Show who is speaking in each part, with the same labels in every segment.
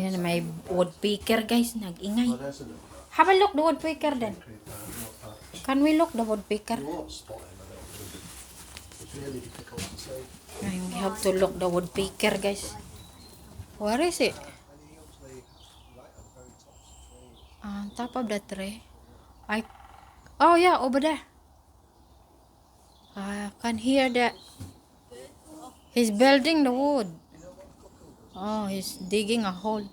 Speaker 1: Ayan, may woodpecker guys, nag-ingay. Have a look the woodpecker then. Can we look the woodpecker? We have to look the woodpecker guys. Where is it? On top of the tree. Oh yeah, over there. I can hear that. He's building the wood. Oh, he's digging a hole.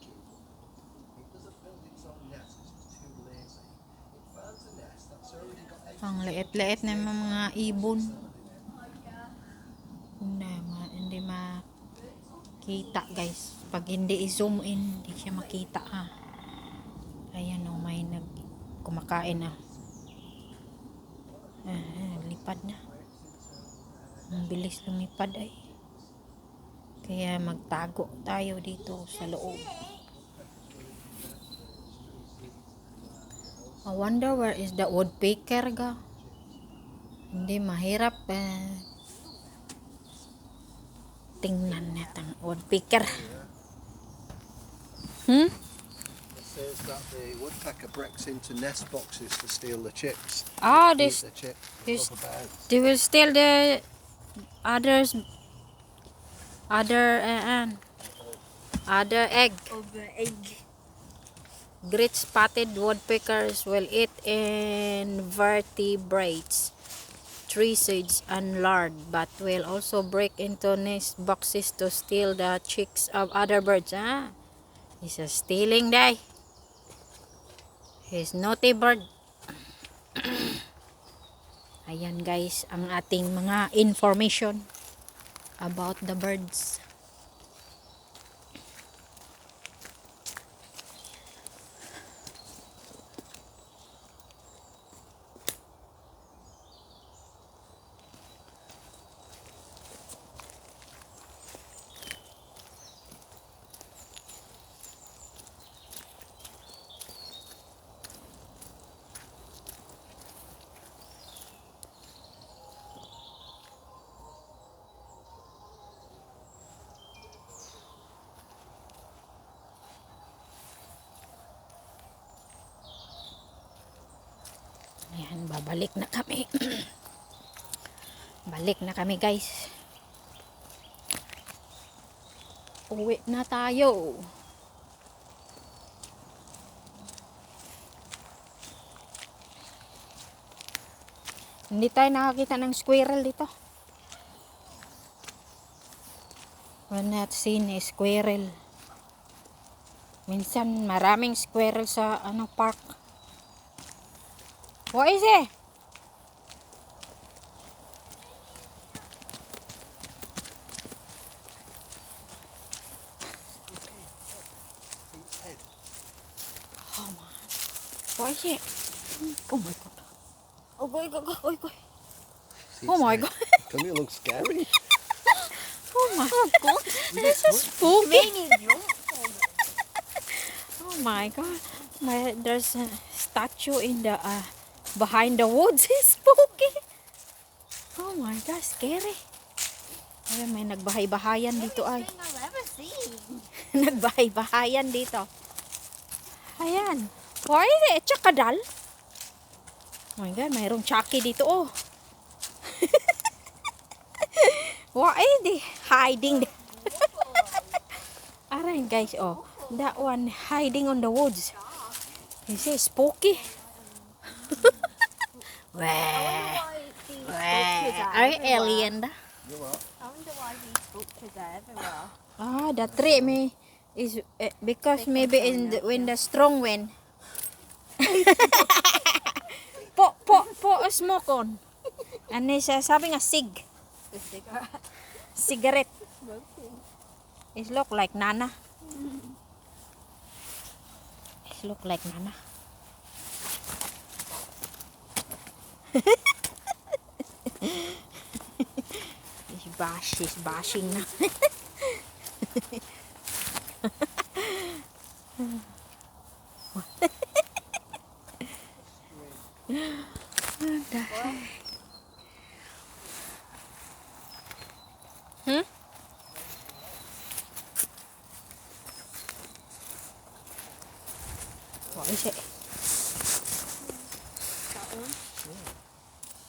Speaker 1: Ang liit-liit na mga ibon. Hindi makita guys. Pag hindi i-zoom in, hindi siya makita ha. Ayan o, may kumakain na. Lipad na. Ang bilis lumipad ay. Kaya magtago tayo dito sa loob. I wonder where is the woodpecker ga. Hindi mahirap tingnan natin woodpecker.
Speaker 2: It says that the woodpecker breaks into nest boxes to steal the chicks.
Speaker 1: Oh,
Speaker 2: The
Speaker 1: they will steal the other egg. Great spotted woodpeckers will eat invertebrates, tree seeds, and lard, but will also break into nest boxes to steal the chicks of other birds. He's a stealing day. He's naughty bird. Ayan guys, ang ating mga information about the birds. Ayan, babalik na kami. Balik na kami guys. Uwi na tayo. Hindi tayo nakakita ng squirrel dito. We're not seen a squirrel. Minsan maraming squirrel sa park. What is it? Oh man. What is it? Oh my god. Oh my god. Oh my god.
Speaker 2: Doesn't it look scary?
Speaker 1: Oh my god. This is spooky. Oh my god. There's a statue in the behind the woods. It's spooky. Oh my god, scary. Ayan, may nagbahay-bahayan dito ay. Nagbahay-bahayan dito. Ayan. Why is it? Chakadal? Oh my god, mayroong Chucky dito oh. Why is they hiding? Alright guys, oh. That one hiding on the woods. You see, spooky. Are you alien da?
Speaker 3: I wonder why these sculptures are everywhere.
Speaker 1: The tree is because maybe when the strong wind. po a smoke on. And it's having a
Speaker 3: The cigarette.
Speaker 1: cigarette. It look like Nana. It look like Nana. She's bashing na. What the heck?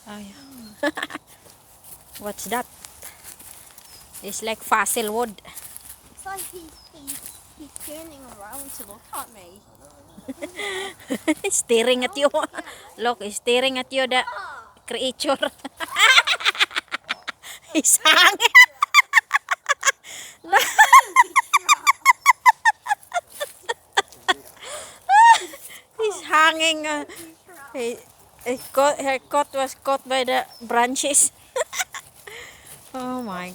Speaker 1: Oh, yeah. What's that? It's like fossil wood.
Speaker 3: It's like he's turning around to look at me.
Speaker 1: Staring at you. Look, he's staring at you, the creature. He's hanging. He's hanging. Her coat was caught by the branches. Oh my.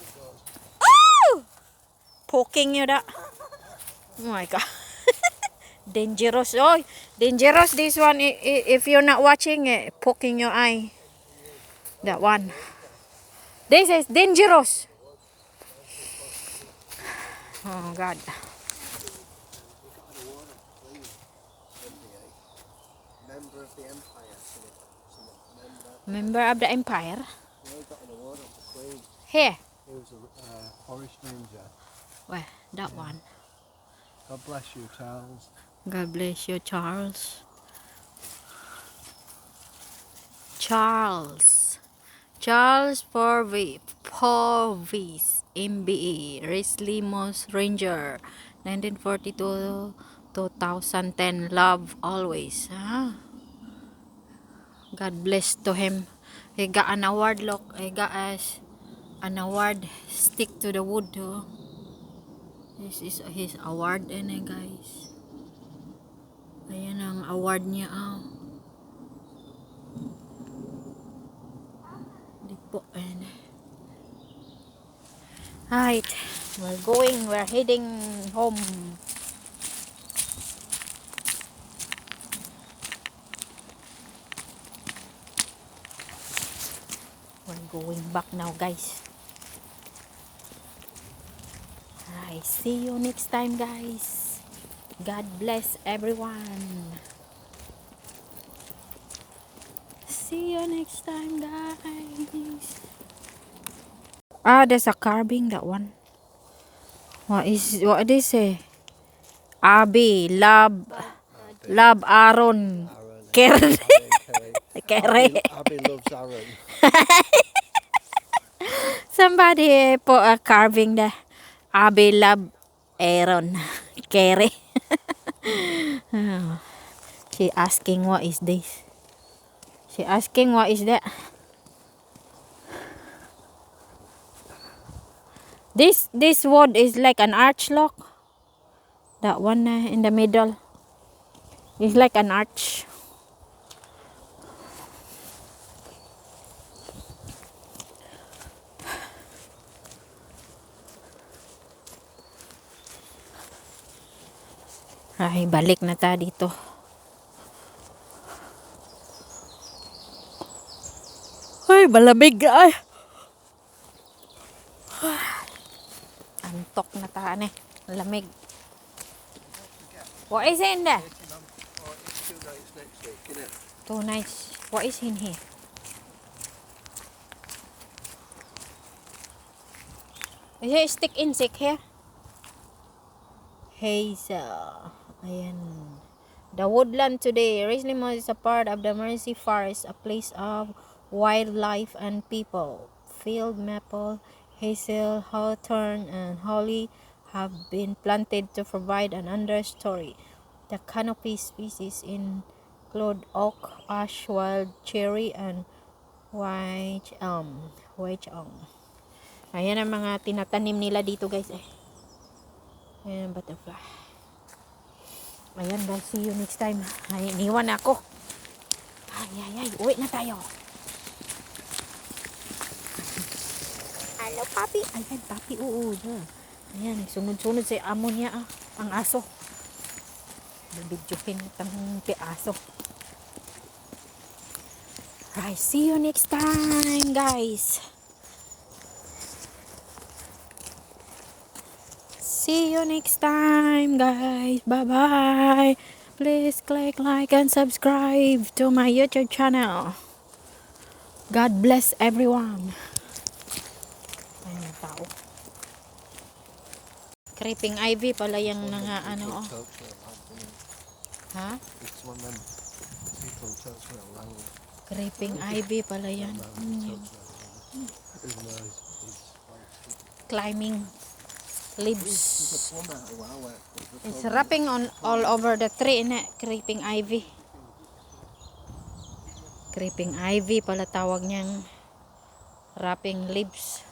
Speaker 1: Oh! Poking you that. Oh my god. Dangerous. Oh, dangerous this one. If you're not watching it, poking your eye. That one. This is dangerous. Oh god.
Speaker 2: Member of the Empire.
Speaker 1: Member of the Empire.
Speaker 2: Yeah, he got an award of the Queen.
Speaker 1: Here.
Speaker 2: He was a forest ranger.
Speaker 1: Where? That one.
Speaker 2: God bless you, Charles.
Speaker 1: God bless you, Charles. Charles Purvis, MBE, Risleymoss Ranger, 1942 2010. Love always. Ah, God bless to him. He got an award. Look, he got an award. Stick to the wood. Oh. This is his award, guys. Ayan ang award niya. Oh. Alright, we're heading home. We're going back now, guys. Alright, see you next time, guys. God bless everyone. See you next time, guys. Ah, there's a carving, that one. What is say? Abi, love Aaron. Kere.
Speaker 2: Abby loves Aaron.
Speaker 1: Somebody put a carving there. Abi love Aaron. Kere. Oh. She asking what is this? She asking what is that? This wood is like an arch lock. That one in the middle is like an arch. Ay, balik na tayo dito. Ay, malamig ay. Antok na tayo lamig. What is in there?
Speaker 2: Oh, it's 2 nights next week, isn't it?
Speaker 1: 2 nights. What is in here? Is there a stick insect here? Hazel. Ayan. The woodland today. Risleymoss is a part of the Mercy Forest, a place of wildlife and people. Field maple, hazel, hawthorn, and holly have been planted to provide an understory. The canopy species include oak, ash, wild cherry, and white elm. Ayan ang mga tinatanim nila dito, guys. Ayan ang butterfly. Ayan, guys. See you next time. Ay, iniwan ako. Ay. Uwi na tayo. Hello, papi. Ayan, papi. Oo. Ayan, sunod-sunod sa amo niya. Ang aso. Bibidyohin itang aso. Right, see you next time, guys. See you next time, guys. Bye-bye. Please click like and subscribe to my YouTube channel. God bless everyone. Ayan yung tao. Creeping ivy pala yung ano. Ha?
Speaker 2: It's one of them people who talks real loud.
Speaker 1: Creeping ivy pala yan. Climbing leaves. It's wrapping on all over the tree, na creeping ivy. Creeping ivy pala tawag niyang wrapping leaves.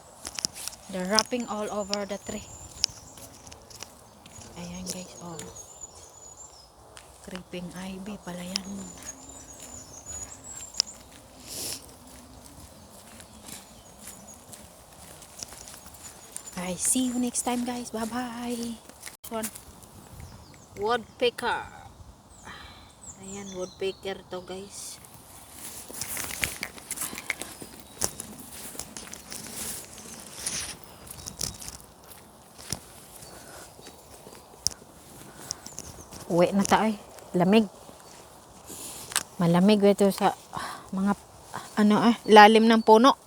Speaker 1: They're wrapping all over the tree. Ayan guys, oh. Creeping ivy pala yan. I see you next time guys. Bye bye. One woodpecker. Ayan, woodpecker to guys. Uwi na tayo. Lamig. Malamig ito sa mga lalim ng puno.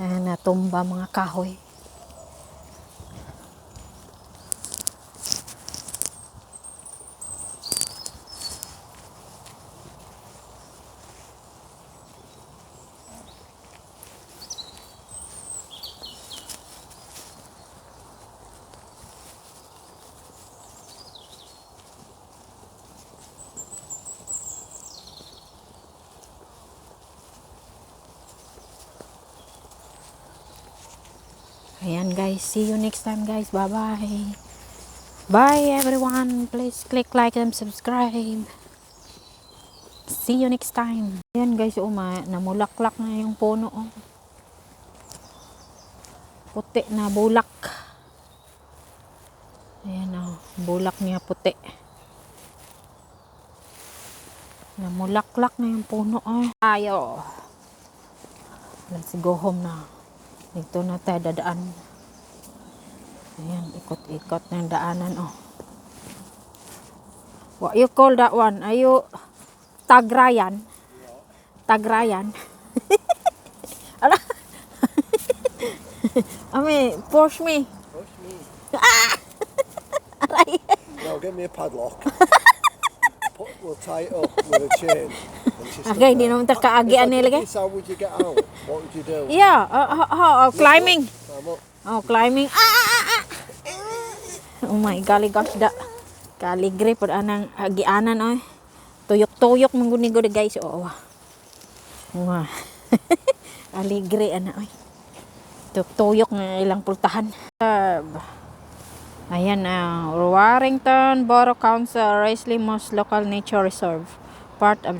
Speaker 1: Natumba mga kahoy. Ayan guys, see you next time guys. Bye bye. Bye everyone. Please click like and subscribe. See you next time. Ayan guys, namulaklak na yung puno. Oh. Puti na bulak. Ayan oh, bulak niya puti. Namulaklak na yung puno. Oh. Ayo. Let's go home na. Dito na tayo dadaan. Ayan, ikot-ikot ng daanan, oh. What you call that one? Are you tagrayan? Tagrayan? Ala? Push me.
Speaker 2: Push me.
Speaker 1: Aray.
Speaker 2: No, give me a padlock. We'll tie it up with a chain.
Speaker 1: Okay, hindi naman takaagian nila guys.
Speaker 2: How would you get out? What would you do?
Speaker 1: Yeah, climbing.
Speaker 2: Climb up.
Speaker 1: Oh, climbing. Oh my golly gosh, da. Kaligre pod anang agianan oy. Tuyok-tuyok manggunigo guys. Oh. Wah. Aligre ana oy. Tuyok nga ilang pultahan. Ayan Warrington Borough Council Risleymoss Local Nature Reserve, part of the